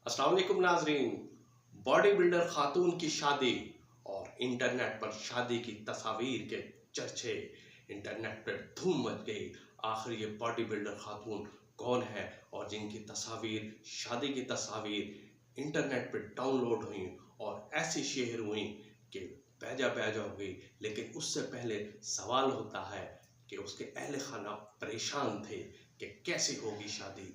अस्सलाम वालेकुम नाजरीन। बॉडी बिल्डर खातून की शादी और इंटरनेट पर शादी की तस्वीर के चर्चे, इंटरनेट पर धूम मच गई। आखिर ये बॉडी बिल्डर खातून कौन है और जिनकी तस्वीर, शादी की तस्वीर इंटरनेट पर डाउनलोड हुई और ऐसी शेयर हुई कि बैजा बैजा हो गई। लेकिन उससे पहले सवाल होता है कि उसके अहले खाना परेशान थे कि कैसी होगी शादी,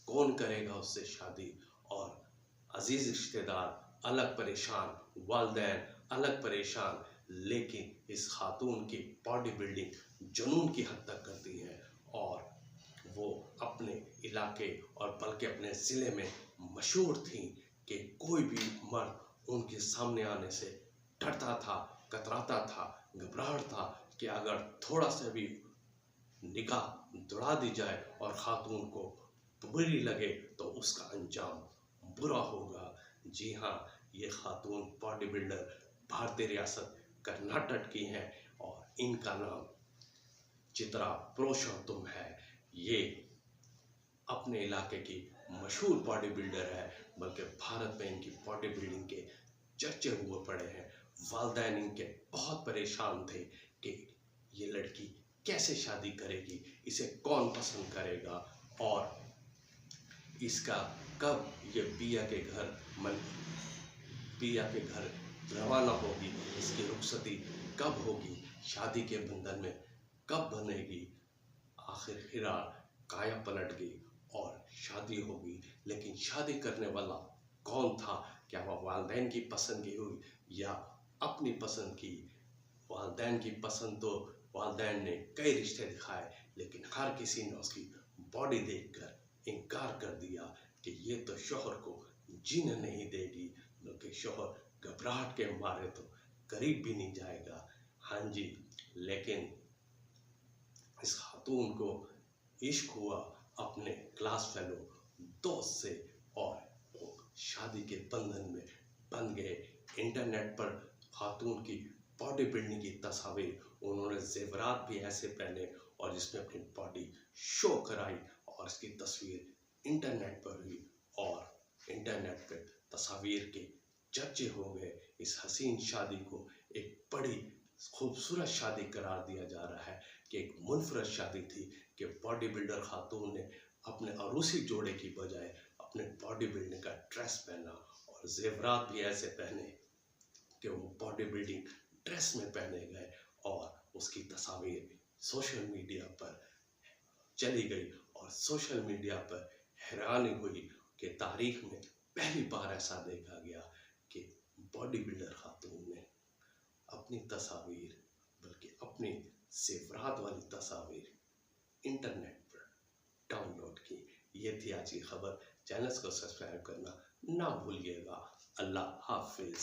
कौन करेगा उससे शादी, और अजीज रिश्तेदार अलग परेशान, वालदैन अलग परेशान। लेकिन इस खातून की बॉडी बिल्डिंग जुनून की हद तक करती है और वो अपने इलाके और बल्कि अपने ज़िले में मशहूर थी कि कोई भी मर्द उनके सामने आने से डरता था, कतराता था, घबराहट था कि अगर थोड़ा सा भी निगाह दौड़ा दी जाए और खातून को बुरी लगे तो उसका अंजाम बुरा होगा। जी हाँ, ये खातून बॉडी बिल्डर भारतीय रियासत कर्नाटक की हैं और इनका नाम चित्रा पुरुषोत्तम है। ये अपने इलाके की मशहूर बॉडी बिल्डर है, बल्कि भारत में इनकी बॉडी बिल्डिंग के चर्चे हुए पड़े हैं। वालिदैन इनके बहुत परेशान थे कि ये लड़की कैसे शादी करेगी, इसे कौन पसंद करेगा और इसका कब ये पिया के घर रवाना होगी, इसकी रुखसती कब होगी, शादी के बंधन में कब बनेगी। आखिरकार काया पलट गई और शादी होगी। लेकिन शादी करने वाला कौन था? क्या वह वालिदैन की पसंद की हुई या अपनी पसंद की? वालिदैन की पसंद तो वालिदैन ने कई रिश्ते दिखाए, लेकिन हर किसी ने उसकी बॉडी देखकर इनकार कर दिया कि ये तो शौहर को जीने नहीं देगी, बल्कि शौहर घबराहट के मारे तो करीब भी नहीं जाएगा। हाँ जी, लेकिन इस खातून को इश्क हुआ अपने क्लास फेलो दोस्त से और वो शादी के बंधन में बन गए। इंटरनेट पर खातून की बॉडी बिल्डिंग की तस्वीर, उन्होंने जेवरात भी ऐसे पहने और जिसमें अपनी बॉडी शो कराई और इसकी तस्वीर इंटरनेट पर हुई और इंटरनेट पर तस्वीर के चर्चे हो गए। इस हसीन शादी को एक बड़ी खूबसूरत शादी करार दिया जा रहा है कि एक मुनफरद शादी थी कि बॉडी बिल्डर खातून ने अपने अरूसी जोड़े की बजाय अपने बॉडी बिल्डिंग का ड्रेस पहना और जेवरात भी ऐसे पहने कि वो बॉडी बिल्डिंग ड्रेस में पहने गए और उसकी तस्वीर सोशल मीडिया पर चली गई और सोशल मीडिया पर हैरानी हुई कि तारीख में पहली बार ऐसा देखा गया कि बॉडी बिल्डर खातून ने अपनी तस्वीर, बल्कि अपनी जेवरात वाली तस्वीर इंटरनेट पर डाउनलोड की। ये थी आज की खबर। चैनल को सब्सक्राइब करना ना भूलिएगा। अल्लाह हाफिज।